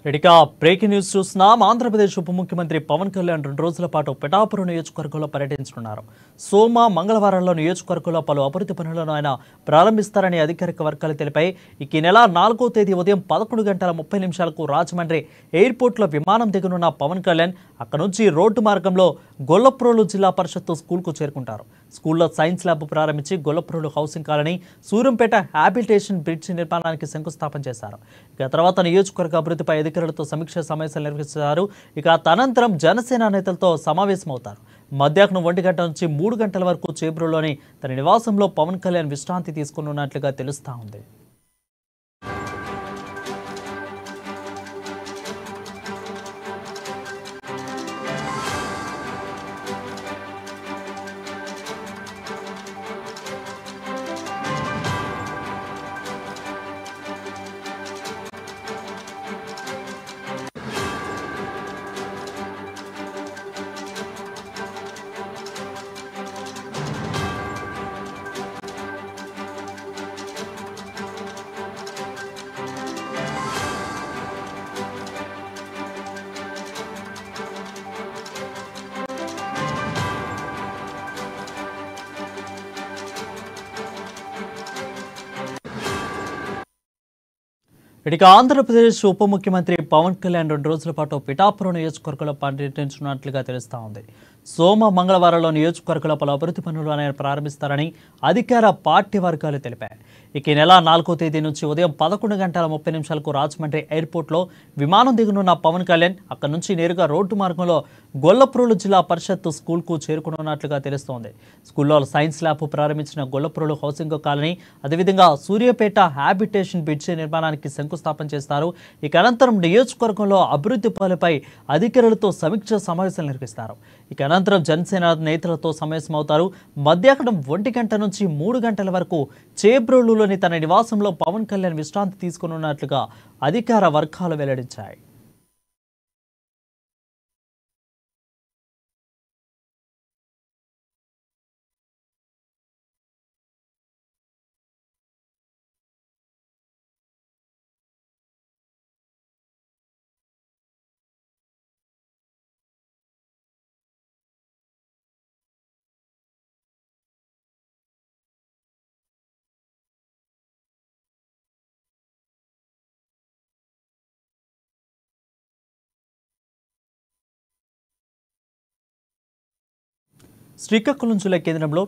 ఇక breaking news చూస్తున్నాం. ఆంధ్రప్రదేశ్ ఉప ముఖ్యమంత్రి పవన్ కళ్యాణ్ 2 రోజుల పాటు పిఠాపురం నియోజకవర్గంలో పర్యటించనున్నారు. సోమ, మంగళవారాల్లో నియోజకవర్గంలో పలు అభివృద్ధి పనులను ఆయన ప్రారంభిస్తారని అధికారిక వర్గాలు తెలిపాయి. ఈ నెల 4వ తేదీ ఉదయం 11:30 రాజమండ్రి ఎయిర్పోర్ట్లో విమానం దిగనున్న పవన్ కళ్యాణ్ అక్కడి నుంచి రోడ్డు మార్గంలో గొల్లప్రోలు జిల్లా పరిషత్ స్కూల్కు చేరుకుంటారు. స్కూల్లో సైన్స్ ల్యాబ్ ప్రారంభించి Gollaprolu housing colony, Suryampeta habitation bridge నిర్మాణానికి శంకుస్థాపన చేశారు. ఇక తర్వాత నియోజకవర్గ అభివృద్ధిపై అధికారులతో సమీక్ష సమావేశాలు నిర్వహిస్తారు. ఇక తనంతరం జనసేన నేతలతో సమావేశమవుతారు. మధ్యాహ్నం 1 గంట నుంచి 3 గంటల వరకు చేబ్రోలులోని తన నివాసంలో పవన్ కళ్యాణ్ విశ్రాంతి తీసుకున్నట్లుగా తెలుస్తా ఉంది. ఇక ఆంధ్రప్రదేశ్ ఉప ముఖ్యమంత్రి పవన్ కళ్యాణ్ 2 రోజుల పాటు పిఠాపురం నియోజకవర్గంలో పర్యటించనున్నట్లుగా తెలుస్తా ఉంది. సోమ, మంగళవారంలో నియోజకవర్గంలో పలు అభివృద్ధి పనులు ఆయన ప్రారంభిస్తారని అధికార పార్టీ వర్గాలు తెలిపాయి. ఈ నెల 4వ తేదీ నుంచి ఉదయం 11:30 రాజమండ్రి ఎయిర్పోర్ట్లో విమానం దిగనున్న పవన్ కళ్యాణ్ అక్కడి నుంచి నేరుగా రోడ్డు మార్గంలో గొల్లప్రోలు జిల్లా పరిషత్ స్కూల్కు చేరుకున్నట్లుగా తెలుస్తోంది. స్కూల్లో సైన్స్ ల్యాబ్ ప్రారంభించిన గొల్లప్రోలు హౌసింగ్ కాలనీ, అదేవిధంగా సూర్యాపేట హ్యాబిటేషన్ బ్రిడ్జ్ నిర్మాణానికి శంకుస్థాపన చేస్తారు. ఇక అనంతరం నియోజకవర్గంలో అభివృద్ధి పనులపై అధికారులతో సమీక్ష సమావేశాలు నిర్వహిస్తారు. ఇక అనంతరం జనసేన నేతలతో సమావేశమవుతారు. మధ్యాహ్నం 1 గంట నుంచి 3 గంటల వరకు చేబ్రోలులోని తన నివాసంలో పవన్ కళ్యాణ్ విశ్రాంతి తీసుకున్నట్లుగా అధికార వర్గాలు వెల్లడించాయి. శ్రీకాకుళం జిల్లా కేంద్రంలో